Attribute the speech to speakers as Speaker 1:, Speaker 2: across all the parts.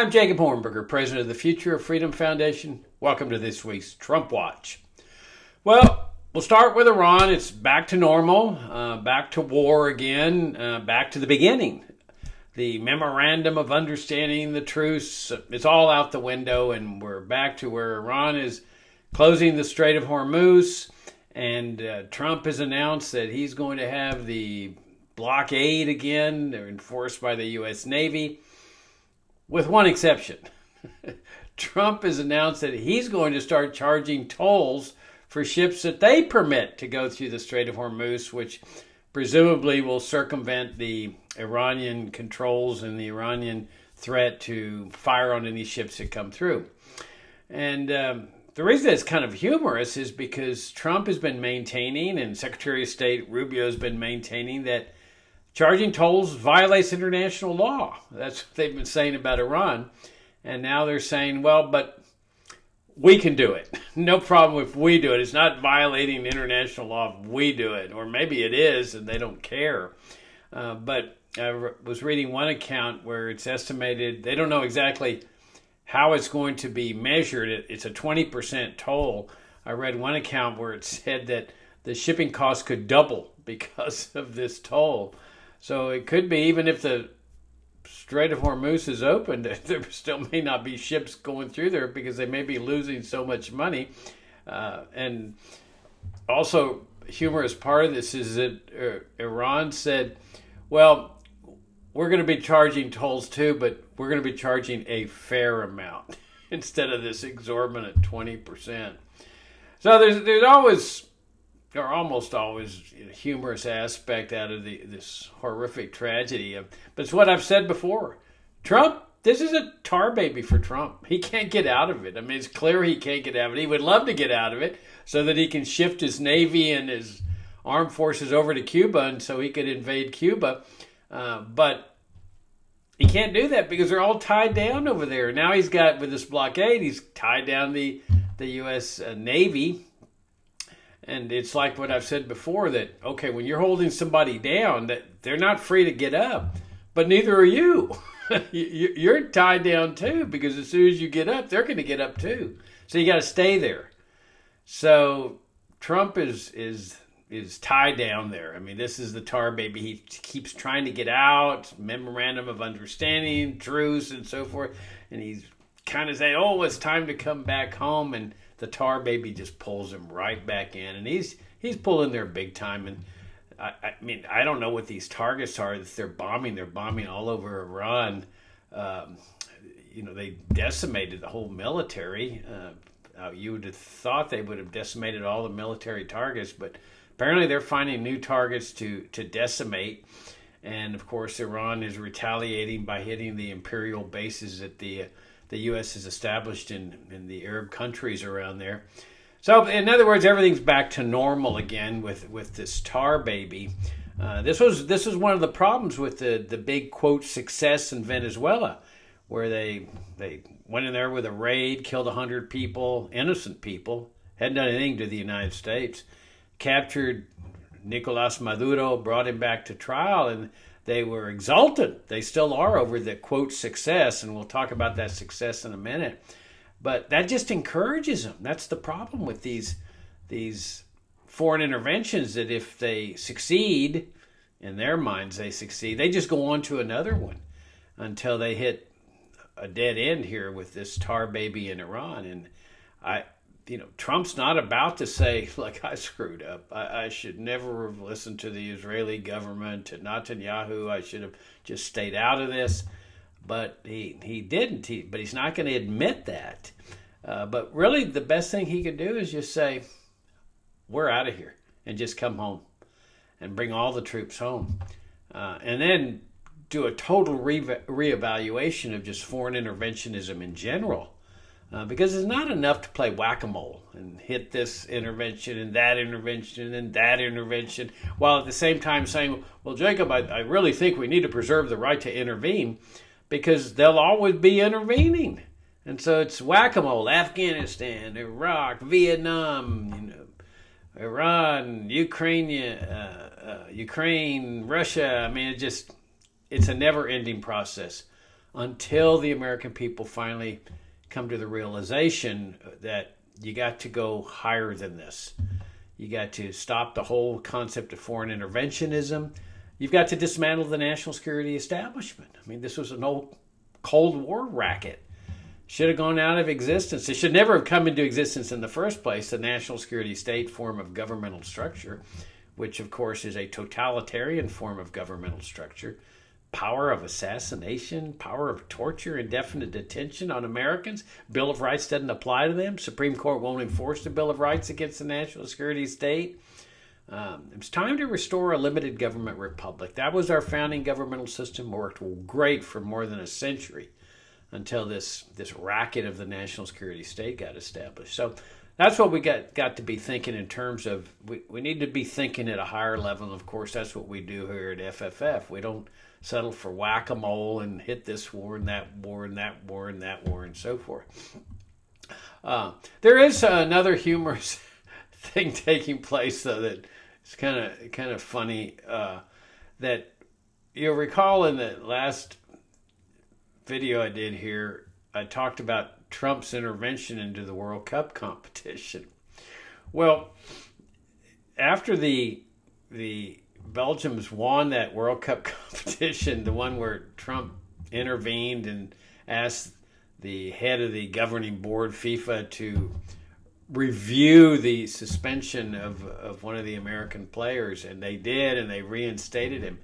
Speaker 1: I'm Jacob Hornberger, president of the Future of Freedom Foundation. Welcome to this week's Trump Watch. Well, we'll start with Iran. It's back to normal, back to war again, back to the beginning. The memorandum of understanding, the truce, it's all out the window, and we're back to where Iran is closing the Strait of Hormuz, and Trump has announced that he's going to have the blockade again. They're enforced by the U.S. Navy. With one exception. Trump has announced that he's going to start charging tolls for ships that they permit to go through the Strait of Hormuz, which presumably will circumvent the Iranian controls and the Iranian threat to fire on any ships that come through. And the reason it's kind of humorous is because Trump has been maintaining, and Secretary of State Rubio has been maintaining, that charging tolls violates international law. That's what they've been saying about Iran. And now they're saying, well, but we can do it. No problem if we do it. It's not violating international law if we do it. Or maybe it is and they don't care. But I was reading one account where it's estimated, they don't know exactly how it's going to be measured. It's a 20% toll. I read one account where it said that the shipping costs could double because of this toll. So it could be, even if the Strait of Hormuz is open, there still may not be ships going through there because they may be losing so much money. And also, humorous part of this is that Iran said, well, we're going to be charging tolls too, but we're going to be charging a fair amount instead of this exorbitant 20%. So there's always, or almost always, a humorous aspect out of this horrific tragedy. But it's what I've said before. Trump, this is a tar baby for Trump. He can't get out of it. I mean, it's clear he can't get out of it. He would love to get out of it so that he can shift his Navy and his armed forces over to Cuba and so he could invade Cuba. But he can't do that because they're all tied down over there. Now he's got, with this blockade, he's tied down the U.S. Navy. And it's like what I've said before, that, okay, when you're holding somebody down, that they're not free to get up, but neither are you. You're tied down too, because as soon as you get up, they're going to get up too. So you got to stay there. So Trump is tied down there. I mean, this is the tar baby. He keeps trying to get out, memorandum of understanding, truce, and so forth. And he's kind of saying, oh, it's time to come back home. And the tar baby just pulls him right back in, and he's pulling there big time. And I mean, I don't know what these targets are that they're bombing. They're bombing all over Iran. They decimated the whole military. You would have thought they would have decimated all the military targets, but apparently they're finding new targets to decimate. And of course, Iran is retaliating by hitting the imperial bases that the U.S. has established in the Arab countries around there. So, in other words, everything's back to normal again with this tar baby. This was one of the problems with the big, quote, success in Venezuela, where they went in there with a raid, killed 100 people, innocent people, hadn't done anything to the United States, captured Nicolas Maduro, brought him back to trial, and they were exultant. They still are over the, quote, success, and we'll talk about that success in a minute. But that just encourages them. That's the problem with these foreign interventions, that if they succeed, in their minds they succeed, they just go on to another one until they hit a dead end here with this tar baby in Iran. And Trump's not about to say, like, I screwed up. I should never have listened to the Israeli government, to Netanyahu. I should have just stayed out of this. But he didn't. But he's not going to admit that. But really, the best thing he could do is just say, we're out of here, and just come home and bring all the troops home. And then do a total reevaluation of just foreign interventionism in general. Because it's not enough to play whack-a-mole and hit this intervention and that intervention and that intervention, while at the same time saying, well, Jacob, I really think we need to preserve the right to intervene, because they'll always be intervening. And so it's whack-a-mole, Afghanistan, Iraq, Vietnam, Iran, Ukraine, Russia. I mean, it's a never-ending process until the American people finally come to the realization that you got to go higher than this. You got to stop the whole concept of foreign interventionism. You've got to dismantle the national security establishment. I mean, this was an old Cold War racket. Should have gone out of existence. It should never have come into existence in the first place, the national security state form of governmental structure, which, of course, is a totalitarian form of governmental structure. Power of assassination, power of torture, indefinite detention on Americans. Bill of Rights doesn't apply to them. Supreme Court won't enforce the Bill of Rights against the national security state. It was time to restore a limited government republic. That was our founding governmental system. Worked great for more than a century until this racket of the national security state got established. So that's what we got to be thinking in terms of, we need to be thinking at a higher level. And of course, that's what we do here at FFF. We don't settle for whack-a-mole and hit this war and that war and that war and that war and so forth. There is another humorous thing taking place, though, that it's kind of funny, that you'll recall in the last video I did here, I talked about Trump's intervention into the World Cup competition. Well, after the Belgians won that World Cup competition, the one where Trump intervened and asked the head of the governing board, FIFA, to review the suspension of one of the American players, and they did, and they reinstated him.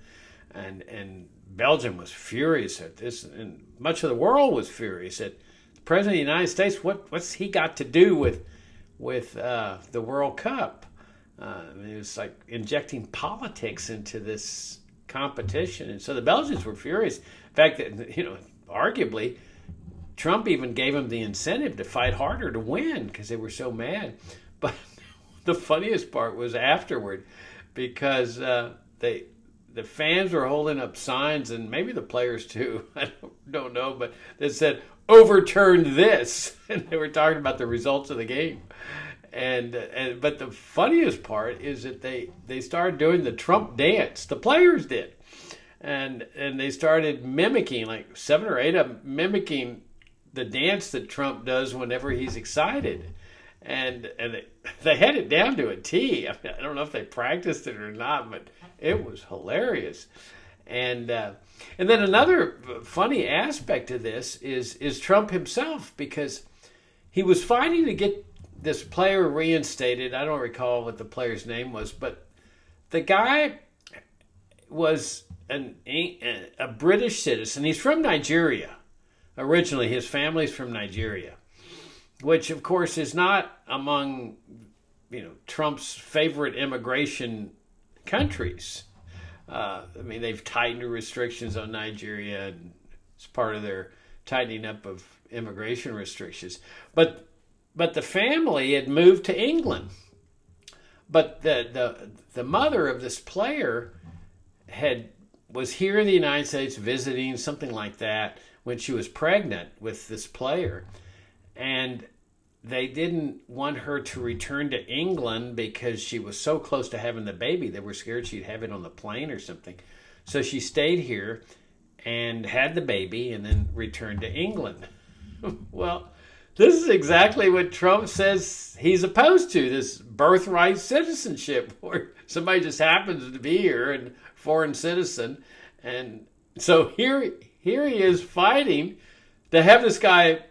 Speaker 1: And Belgium was furious at this, and much of the world was furious at the President of the United States. What's he got to do with the World Cup? It was like injecting politics into this competition, and so the Belgians were furious. In fact, that, arguably, Trump even gave them the incentive to fight harder to win because they were so mad. But the funniest part was afterward, because the fans were holding up signs, and maybe the players too, I don't know, but they said, "Overturn this," and they were talking about the results of the game. But the funniest part is that they started doing the Trump dance. The players did, and they started mimicking, like 7 or 8 of them mimicking the dance that Trump does whenever he's excited, and they had it down to a T. I mean, I don't know if they practiced it or not, but it was hilarious. And then another funny aspect of this is Trump himself, because he was fighting to get this player reinstated. I don't recall what the player's name was, but the guy was a British citizen. He's from Nigeria. Originally, his family's from Nigeria, which, of course, is not among, Trump's favorite immigration countries. They've tightened the restrictions on Nigeria, and it's part of their tightening up of immigration restrictions. But the family had moved to England. But the mother of this player was here in the United States visiting, something like that, when she was pregnant with this player. And they didn't want her to return to England because she was so close to having the baby. They were scared she'd have it on the plane or something. So she stayed here and had the baby and then returned to England. Well, this is exactly what Trump says he's opposed to, this birthright citizenship, where somebody just happens to be here and foreign citizen. And so here he is fighting to have this guy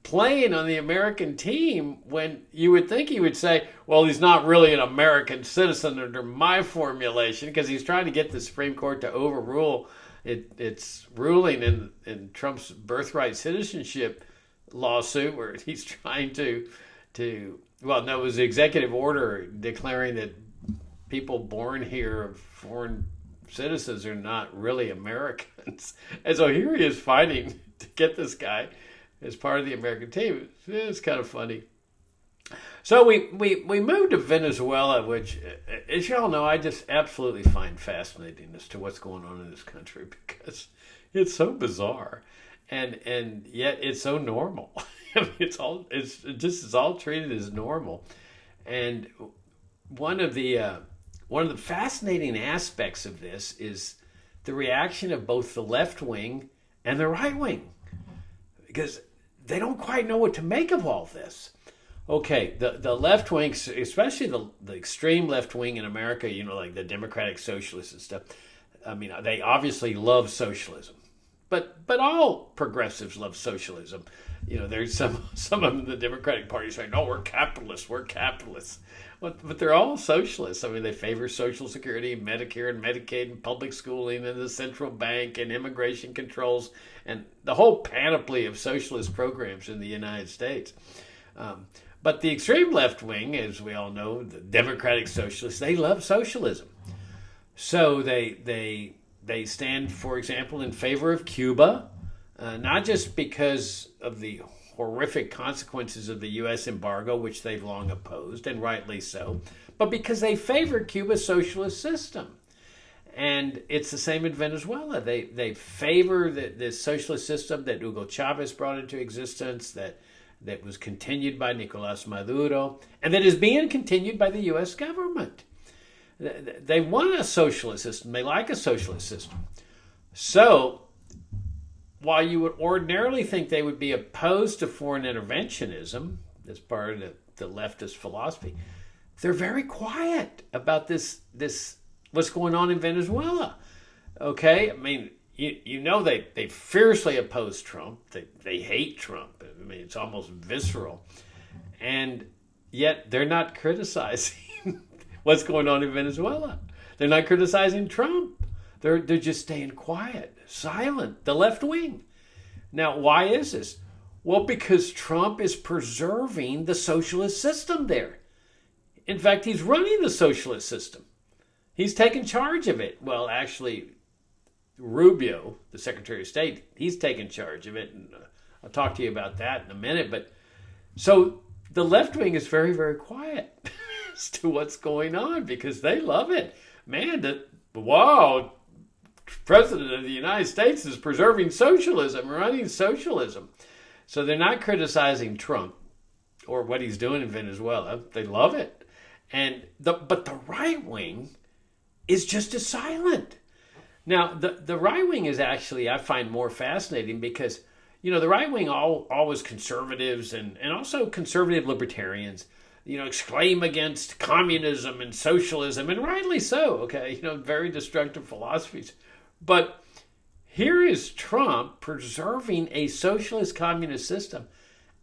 Speaker 1: playing on the American team, when you would think he would say, well, he's not really an American citizen under my formulation, because he's trying to get the Supreme Court to overrule its ruling in Trump's birthright citizenship lawsuit, where he's trying to it was the executive order declaring that people born here of foreign citizens are not really Americans. And so here he is fighting to get this guy as part of the American team. It's kind of funny. So we moved to Venezuela, which, as you all know, I just absolutely find fascinating as to what's going on in this country, because it's so bizarre, and yet it's so normal. I mean, it's all treated as normal. And one of the fascinating aspects of this is the reaction of both the left wing and the right wing, because they don't quite know what to make of all this. Okay, the left wing, especially the extreme left wing in America, like the Democratic Socialists and stuff. I mean, they obviously love socialism, but all progressives love socialism. There's some of them in the Democratic Party saying, "No, we're capitalists. We're capitalists." But they're all socialists. I mean, they favor Social Security, Medicare and Medicaid, and public schooling, and the central bank, and immigration controls, and the whole panoply of socialist programs in the United States. But the extreme left wing, as we all know, the Democratic Socialists, they love socialism. So they stand, for example, in favor of Cuba, not just because of the horrific consequences of the U.S. embargo, which they've long opposed, and rightly so, but because they favor Cuba's socialist system. And it's the same in Venezuela. They favor the socialist system that Hugo Chavez brought into existence, that was continued by Nicolás Maduro, and that is being continued by the U.S. government. They want a socialist system. They like a socialist system. So, while you would ordinarily think they would be opposed to foreign interventionism, as part of the leftist philosophy, they're very quiet about this what's going on in Venezuela. Okay? I mean, they fiercely oppose Trump. They hate Trump. I mean, it's almost visceral. And yet they're not criticizing what's going on in Venezuela. They're not criticizing Trump. They're just staying quiet, silent, the left wing. Now, why is this? Well, because Trump is preserving the socialist system there. In fact, he's running the socialist system. He's taken charge of it. Well, actually, Rubio, the Secretary of State, he's taken charge of it. And I'll talk to you about that in a minute. But so the left wing is very, very quiet as to what's going on because they love it. Man, wow, President of the United States is preserving socialism, running socialism. So they're not criticizing Trump or what he's doing in Venezuela. They love it. But the right wing is just as silent. Now, the right wing is actually, I find, more fascinating because, the right wing always conservatives and also conservative libertarians, exclaim against communism and socialism, and rightly so, okay? Very destructive philosophies. But here is Trump preserving a socialist communist system,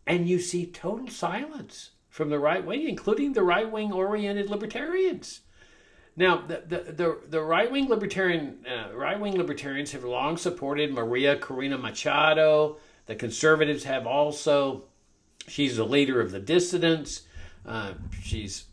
Speaker 1: and you see total silence from the right wing, including the right-wing oriented libertarians. Now, the right-wing libertarians have long supported Maria Corina Machado. The conservatives have also. She's the leader of the dissidents. She's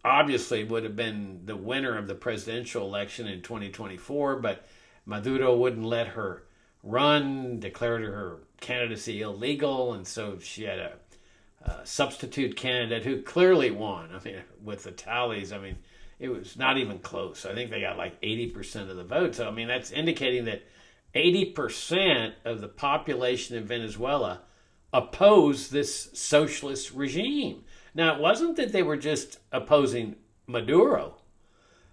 Speaker 1: obviously would have been the winner of the presidential election in 2024, but Maduro wouldn't let her run, declared her candidacy illegal, and so she had a substitute candidate who clearly won. I mean, with the tallies, it was not even close. I think they got like 80% of the vote. So, that's indicating that 80% of the population in Venezuela oppose this socialist regime. Now, it wasn't that they were just opposing Maduro.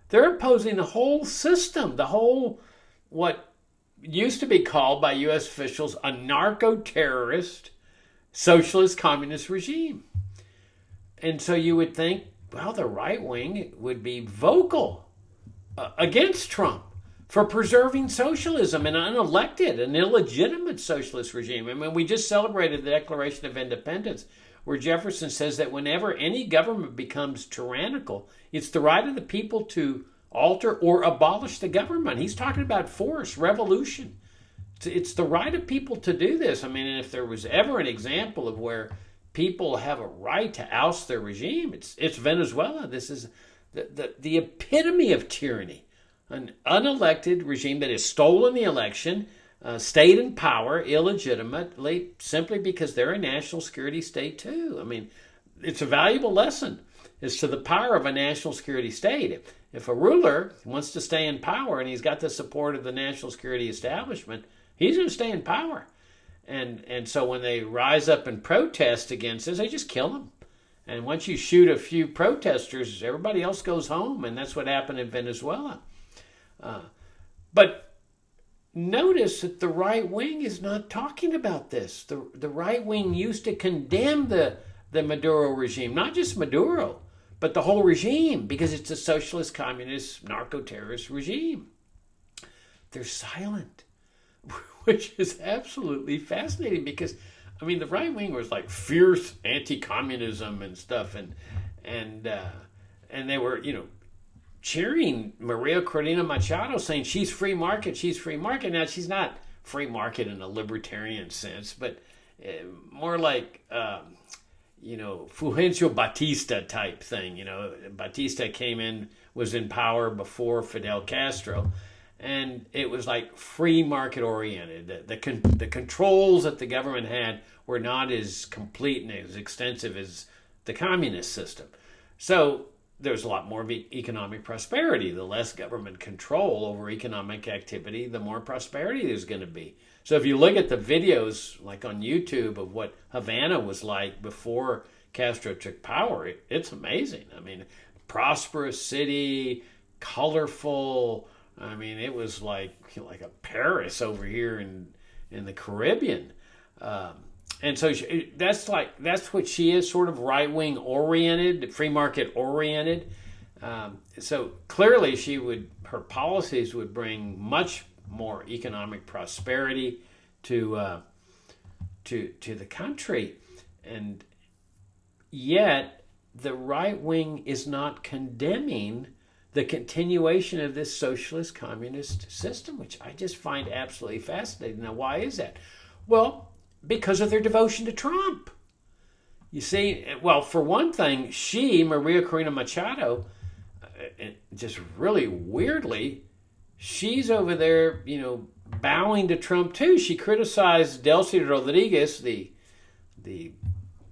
Speaker 1: They're opposing the whole system, the whole, what used to be called by U.S. officials, a narco-terrorist socialist communist regime. And so you would think, well, the right wing would be vocal against Trump for preserving socialism, an unelected, an illegitimate socialist regime. We just celebrated the Declaration of Independence, where Jefferson says that whenever any government becomes tyrannical, it's the right of the people to alter or abolish the government. He's talking about force, revolution. It's the right of people to do this. If there was ever an example of where people have a right to oust their regime, it's Venezuela. This is the epitome of tyranny. An unelected regime that has stolen the election, stayed in power illegitimately, simply because they're a national security state too. It's a valuable lesson as to the power of a national security state. If a ruler wants to stay in power and he's got the support of the national security establishment, he's going to stay in power. And so when they rise up and protest against this, they just kill them. And once you shoot a few protesters, everybody else goes home. And that's what happened in Venezuela. But notice that the right wing is not talking about this. The right wing used to condemn the Maduro regime, not just Maduro, but the whole regime, because it's a socialist, communist, narco-terrorist regime. They're silent, which is absolutely fascinating because, I mean, the right wing was like fierce anti-communism and stuff, and they were, cheering Maria Corina Machado, saying she's free market, she's free market. Now, she's not free market in a libertarian sense, but more like, Fulgencio Batista type thing. Batista was in power before Fidel Castro, and it was like free market oriented. The controls that the government had were not as complete and as extensive as the communist system. So there's a lot more of economic prosperity. The less government control over economic activity, the more prosperity there's going to be. So if you look at the videos like on YouTube of what Havana was like before Castro took power, it's amazing. I mean, prosperous city, colorful. I mean, it was like a Paris over here in the Caribbean. And so that's what she is, sort of right-wing oriented, free market oriented. So clearly her policies would bring much more economic prosperity to the country. And yet the right wing is not condemning the continuation of this socialist communist system, which I just find absolutely fascinating. Now, why is that? Well, because of their devotion to Trump. You see, well, for one thing, Maria Corina Machado, just really weirdly, she's over there, bowing to Trump too. She criticized Delcy Rodriguez, the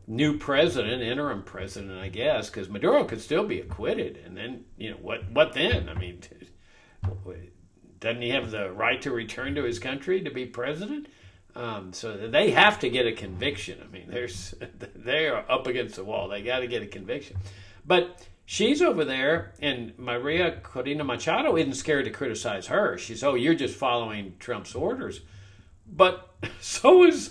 Speaker 1: new president, interim president, I guess, because Maduro could still be acquitted. And then, what then? I mean, doesn't he have the right to return to his country to be president? So they have to get a conviction. I mean, they are up against the wall. They got to get a conviction. But she's over there, and Maria Corina Machado isn't scared to criticize her. She's, you're just following Trump's orders. But so is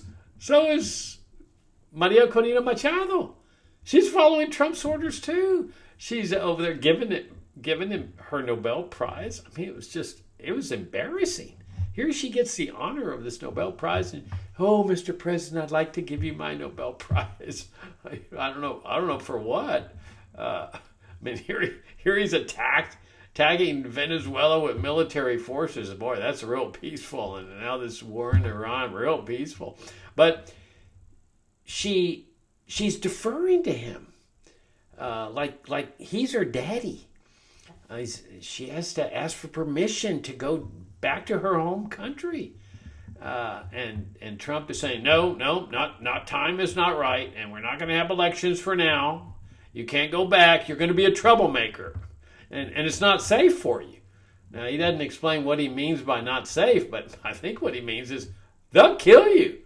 Speaker 1: Maria Corina Machado. She's following Trump's orders too. She's over there giving him her Nobel Prize. I mean, it was embarrassing. Here she gets the honor of this Nobel Prize, and Mr. President, I'd like to give you my Nobel Prize. I don't know for what. I mean, here he's tagging Venezuela with military forces. Boy, that's real peaceful, and now this war in Iran, real peaceful. But she's deferring to him, like he's her daddy. She has to ask for permission to go back to her home country, and Trump is saying no, not time is not right, and we're not going to have elections for now. You can't go back. You're going to be a troublemaker, and it's not safe for you. Now, he doesn't explain what he means by not safe, but I think what he means is they'll kill you,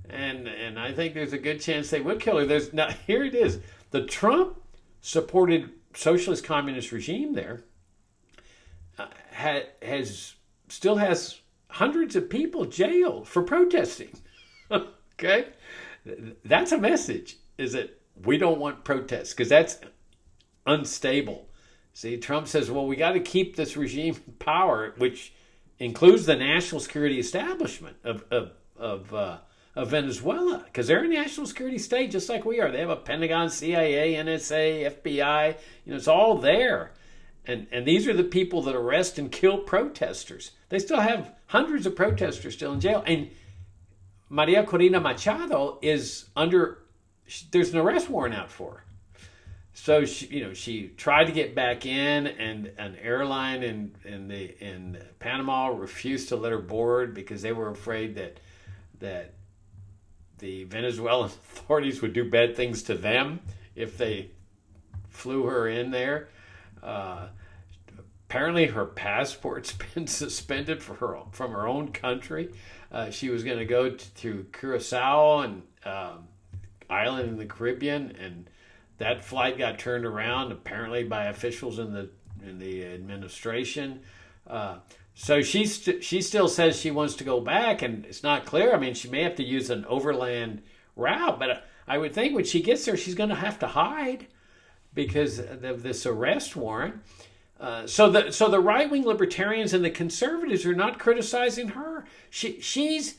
Speaker 1: and I think there's a good chance they would kill her. Here it is. The Trump supported socialist communist regime there still has hundreds of people jailed for protesting. Okay? That's a message, is that we don't want protests, because that's unstable. See, Trump says, well, we got to keep this regime in power, which includes the national security establishment of Venezuela, because they're a national security state just like we are. They have a Pentagon, CIA, NSA, FBI. It's all there. And these are the people that arrest and kill protesters. They still have hundreds of protesters still in jail. And Maria Corina Machado is there's an arrest warrant out for her. So she tried to get back in, and an airline in Panama refused to let her board because they were afraid that the Venezuelan authorities would do bad things to them if they flew her in there. Apparently her passport's been suspended from her own country. She was going to go to Curacao and island in the Caribbean, and that flight got turned around apparently by officials in the administration. So she still says she wants to go back, and it's not clear. I mean, she may have to use an overland route, but I would think when she gets there, she's going to have to hide because of this arrest warrant. So the right-wing libertarians and the conservatives are not criticizing her. She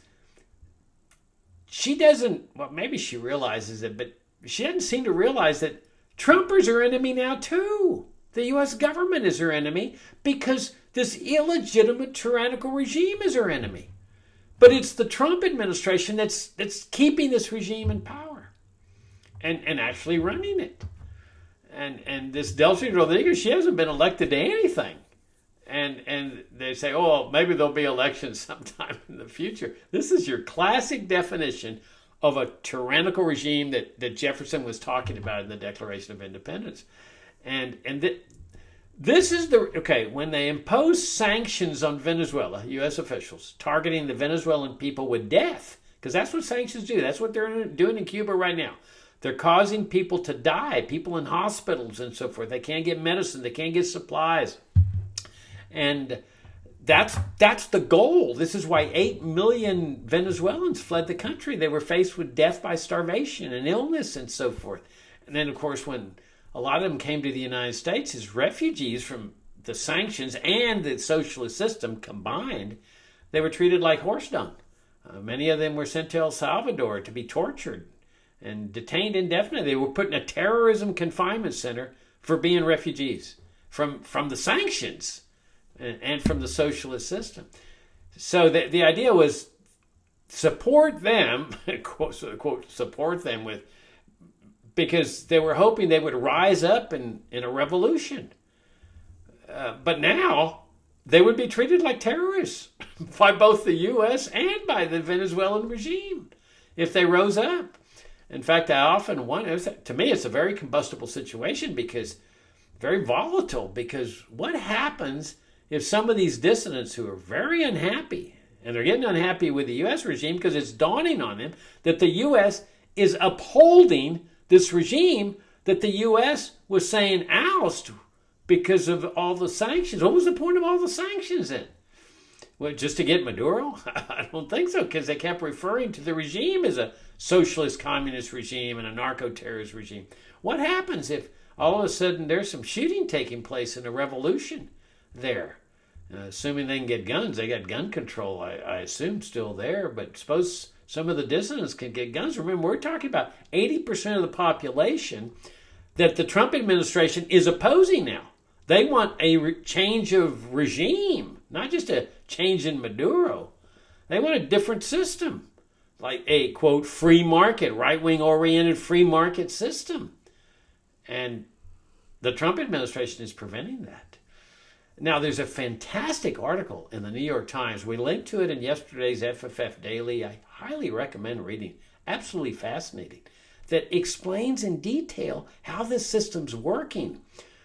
Speaker 1: doesn't, well, maybe she realizes it, but she doesn't seem to realize that Trumpers are her enemy now too. The U.S. government is her enemy because this illegitimate tyrannical regime is her enemy. But it's the Trump administration that's keeping this regime in power and actually running it. And this Delcy Rodriguez, she hasn't been elected to anything. And they say, oh, maybe there'll be elections sometime in the future. This is your classic definition of a tyrannical regime that Jefferson was talking about in the Declaration of Independence. This is when they impose sanctions on Venezuela, U.S. officials, targeting the Venezuelan people with death, because that's what sanctions do. That's what they're doing in Cuba right now. They're causing people to die, people in hospitals and so forth. They can't get medicine. They can't get supplies. And that's the goal. This is why 8 million Venezuelans fled the country. They were faced with death by starvation and illness and so forth. And then, of course, when a lot of them came to the United States as refugees from the sanctions and the socialist system combined, they were treated like horse dung. Many of them were sent to El Salvador to be tortured and detained indefinitely. They were put in a terrorism confinement center for being refugees from the sanctions and from the socialist system. So the idea was support them, quote, support them with, because they were hoping they would rise up in a revolution. But now they would be treated like terrorists by both the U.S. and by the Venezuelan regime if they rose up. In fact, I often wonder, to me, it's a very combustible situation because very volatile, because what happens if some of these dissidents who are very unhappy, and they're getting unhappy with the U.S. regime because it's dawning on them that the U.S. is upholding this regime that the U.S. was saying oust because of all the sanctions. What was the point of all the sanctions then? Well, just to get Maduro? I don't think so, because they kept referring to the regime as a socialist communist regime and a narco-terrorist regime. What happens if all of a sudden there's some shooting taking place in a revolution there? Assuming they can get guns. They got gun control, I assume, still there, but suppose some of the dissidents can get guns. Remember, we're talking about 80% of the population that the Trump administration is opposing now. They want a change of regime, not just a change in Maduro. They want a different system, like a, quote, free market, right-wing oriented free market system. And the Trump administration is preventing that. Now, there's a fantastic article in the New York Times. We linked to it in yesterday's FFF Daily. I highly recommend reading. Absolutely fascinating. That explains in detail how this system's working.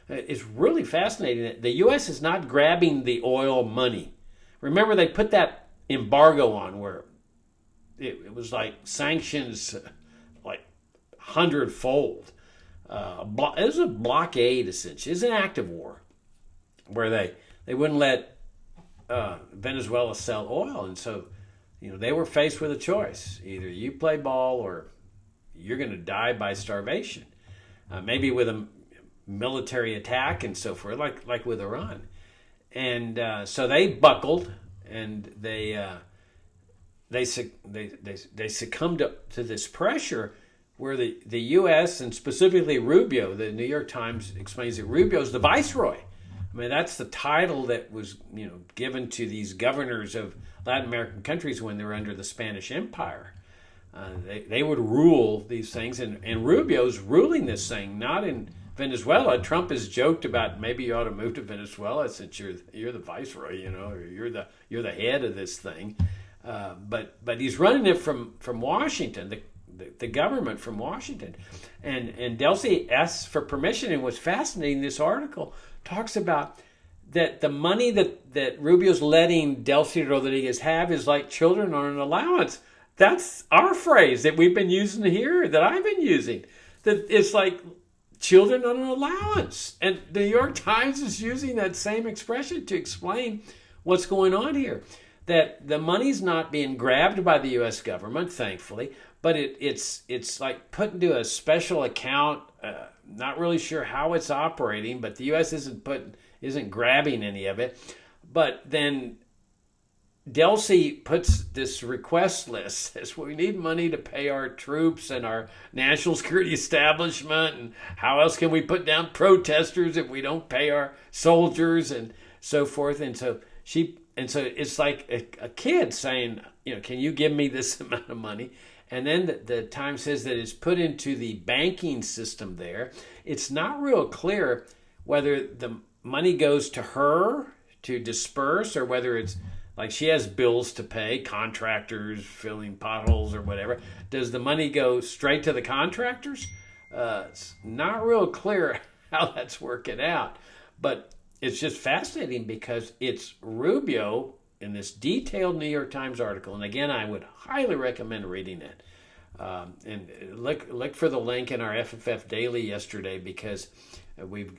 Speaker 1: It's really fascinating. The U.S. is not grabbing the oil money. Remember, they put that embargo on where it was like sanctions, like 100-fold. It was a blockade, essentially. It's an act of war where they wouldn't let Venezuela sell oil. And so, they were faced with a choice. Either you play ball or you're going to die by starvation. Maybe with a military attack and so forth, like with Iran. And so they buckled, and they succumbed to this pressure where the U.S. and specifically Rubio, the New York Times explains that Rubio's the viceroy. I mean, that's the title that was, given to these governors of Latin American countries when they were under the Spanish Empire. They would rule these things, and Rubio's ruling this thing, not in Venezuela. Trump has joked about maybe you ought to move to Venezuela since you're the viceroy, or you're the head of this thing. But he's running it from Washington, the government from Washington, and Delcy asks for permission. And what's fascinating, this article talks about that the money that Rubio's letting Delcy Rodriguez have is like children on an allowance. That's our phrase that we've been using here, that I've been using. That it's like children on an allowance. And the New York Times is using that same expression to explain what's going on here. That the money's not being grabbed by the U.S. government, thankfully, but it's like put into a special account. Not really sure how it's operating, but the U.S. isn't grabbing any of it. But then Delcy puts this request list, says we need money to pay our troops and our national security establishment, and how else can we put down protesters if we don't pay our soldiers and so forth. And so it's like a kid saying, can you give me this amount of money? And then the Times says that it's put into the banking system there. It's not real clear whether the money goes to her to disperse or whether it's like she has bills to pay, contractors filling potholes or whatever. Does the money go straight to the contractors? It's not real clear how that's working out. But it's just fascinating because it's Rubio in this detailed New York Times article. And again, I would highly recommend reading it. And look for the link in our FFF Daily yesterday, because we've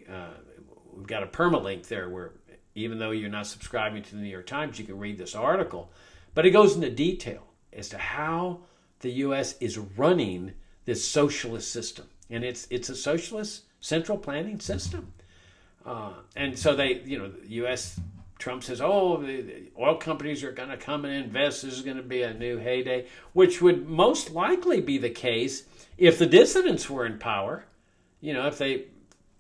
Speaker 1: got a permalink there where even though you're not subscribing to the New York Times, you can read this article. But it goes into detail as to how the U.S. is running this socialist system. And it's a socialist central planning system. And so the U.S., Trump says, the oil companies are going to come and invest. This is going to be a new heyday, which would most likely be the case if the dissidents were in power. If they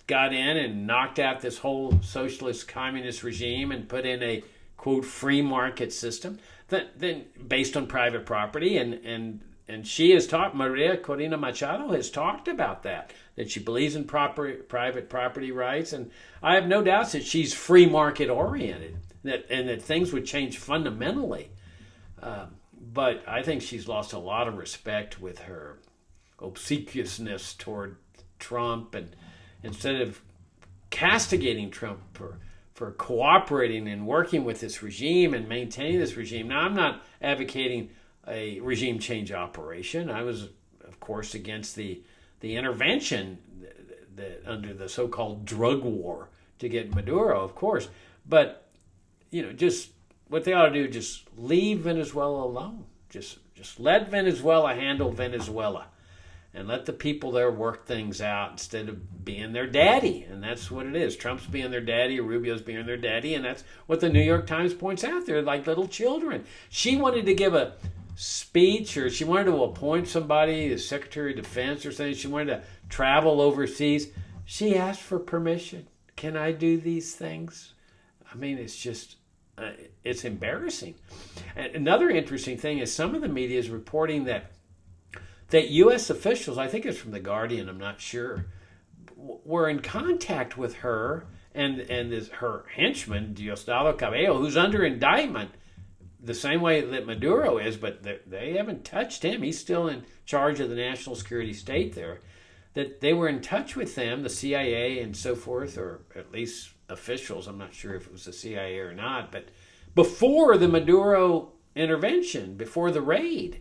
Speaker 1: got in and knocked out this whole socialist communist regime and put in a, quote, free market system, then based on private property. And she has talked, Maria Corina Machado has talked about that she believes in private property rights. And I have no doubts that she's free market oriented, and that things would change fundamentally. But I think she's lost a lot of respect with her obsequiousness toward Trump, and instead of castigating Trump for cooperating and working with this regime and maintaining this regime. Now, I'm not advocating a regime change operation. I was, of course, against the intervention that under the so-called drug war to get Maduro, of course. But, just what they ought to do, just leave Venezuela alone. Just let Venezuela handle Venezuela. And let the people there work things out instead of being their daddy. And that's what it is. Trump's being their daddy, Rubio's being their daddy, and that's what the New York Times points out. They're like little children. She wanted to give a speech, or she wanted to appoint somebody as Secretary of Defense or something. She wanted to travel overseas. She asked for permission. Can I do these things? I mean, it's just, it's embarrassing. And another interesting thing is some of the media is reporting that U.S. officials, I think it's from The Guardian, I'm not sure, were in contact with her and her henchman, Diosdado Cabello, who's under indictment the same way that Maduro is, but they haven't touched him. He's still in charge of the national security state there. That they were in touch with them, the CIA and so forth, or at least officials. I'm not sure if it was the CIA or not, but before the Maduro intervention, before the raid,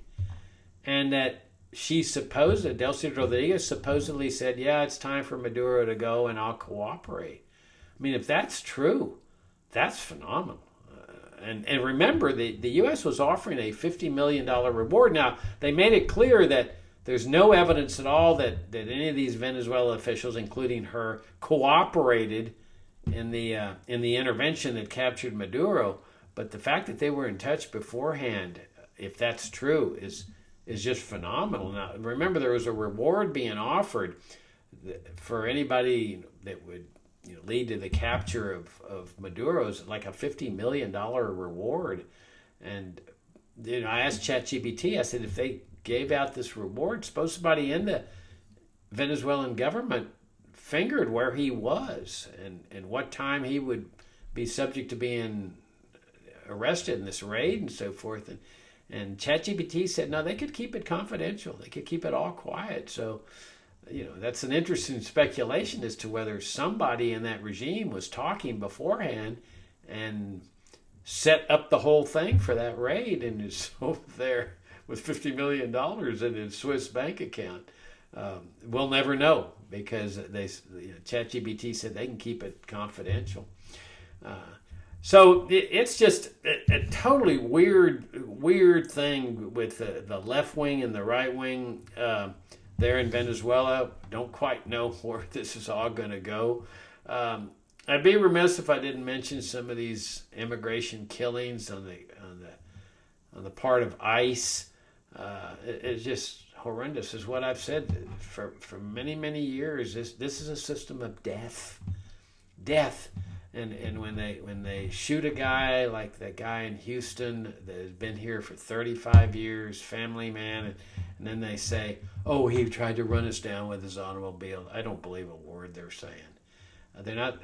Speaker 1: and that Delcy Rodriguez supposedly said, it's time for Maduro to go and I'll cooperate. I mean, if that's true, that's phenomenal. And remember, the U.S. was offering a $50 million reward. Now, they made it clear that there's no evidence at all that any of these Venezuela officials, including her, cooperated in the intervention that captured Maduro. But the fact that they were in touch beforehand, if that's true, is just phenomenal. Now, remember, there was a reward being offered for anybody that would lead to the capture of Maduro's, like a $50 million reward. And I asked ChatGPT, I said, if they gave out this reward, suppose somebody in the Venezuelan government fingered where he was and what time he would be subject to being arrested in this raid and so forth. And ChatGPT said, no, they could keep it confidential. They could keep it all quiet. So, that's an interesting speculation as to whether somebody in that regime was talking beforehand and set up the whole thing for that raid and is over there with $50 million in his Swiss bank account. We'll never know because ChatGPT said they can keep it confidential. So it's just a totally weird thing with the left wing and the right wing there in Venezuela. Don't quite know where this is all going to go. I'd be remiss if I didn't mention some of these immigration killings on the part of ICE. It's just horrendous, is what I've said for many years. This is a system of death. And when they shoot a guy like that guy in Houston that has been here for 35 years, family man, and then they say, "Oh, he tried to run us down with his automobile." I don't believe a word they're saying. They're not.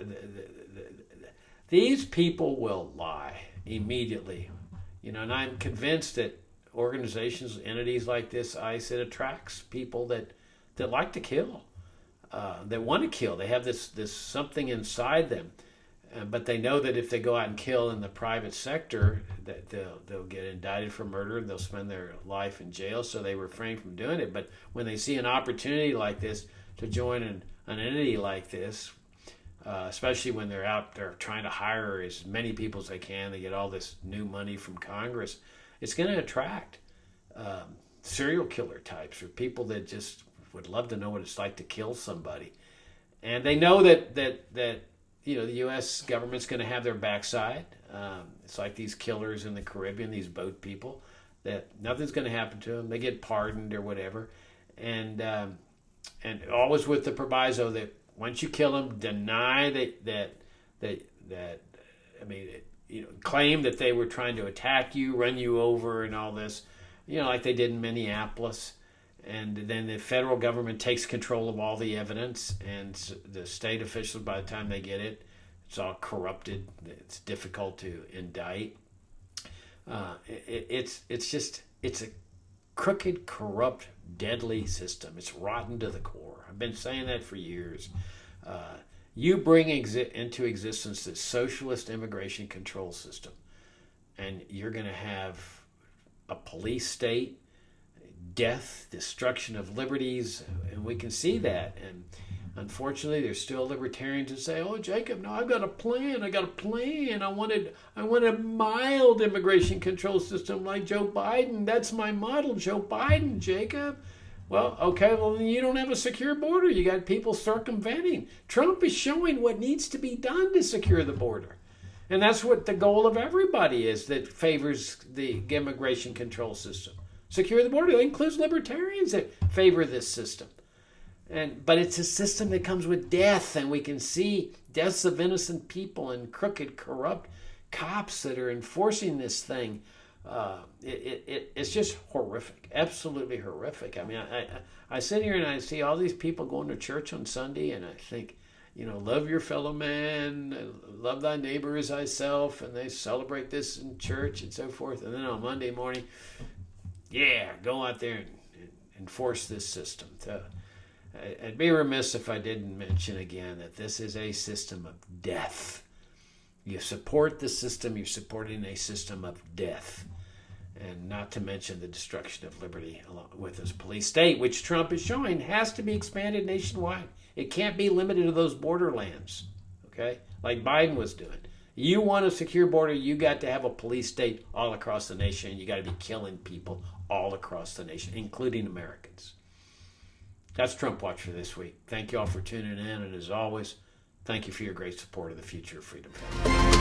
Speaker 1: These people will lie immediately, and I'm convinced that organizations, entities like this, ICE, it attracts people that like to kill, that want to kill. They have this something inside them. But they know that if they go out and kill in the private sector, that they'll get indicted for murder and they'll spend their life in jail, so they refrain from doing it. But when they see an opportunity like this to join an entity like this, especially when they're out there trying to hire as many people as they can, they get all this new money from Congress, it's going to attract serial killer types or people that just would love to know what it's like to kill somebody. And they know that the U.S. government's going to have their backside. It's like these killers in the Caribbean, these boat people, that nothing's going to happen to them. They get pardoned or whatever, and always with the proviso that once you kill them, deny claim that they were trying to attack you, run you over, and all this, like they did in Minneapolis. And then the federal government takes control of all the evidence, and the state officials, by the time they get it, it's all corrupted. It's difficult to indict. It's a crooked, corrupt, deadly system. It's rotten to the core. I've been saying that for years. You bring into existence this socialist immigration control system, and you're going to have a police state, death, destruction of liberties, and we can see that. And unfortunately, there's still libertarians that say, "Oh, Jacob, no, I've got a plan. I want a mild immigration control system like Joe Biden. That's my model, Joe Biden, Jacob." Well, okay, well, then you don't have a secure border. You got people circumventing. Trump is showing what needs to be done to secure the border. And that's what the goal of everybody is that favors the immigration control system. Secure the border. It includes libertarians that favor this system. But it's a system that comes with death, and we can see deaths of innocent people and crooked, corrupt cops that are enforcing this thing. It's just horrific, absolutely horrific. I mean, I sit here and I see all these people going to church on Sunday, and I think, love your fellow man, love thy neighbor as thyself, and they celebrate this in church and so forth. And then on Monday morning, go out there and enforce this system. So I'd be remiss if I didn't mention again that this is a system of death. You support the system, you're supporting a system of death. And not to mention the destruction of liberty along with this police state, which Trump is showing has to be expanded nationwide. It can't be limited to those borderlands, okay? Like Biden was doing. You want a secure border, you got to have a police state all across the nation. You got to be killing people all across the nation, including Americans. That's Trump Watch for this week. Thank you all for tuning in, and as always, thank you for your great support of the Future of Freedom Foundation.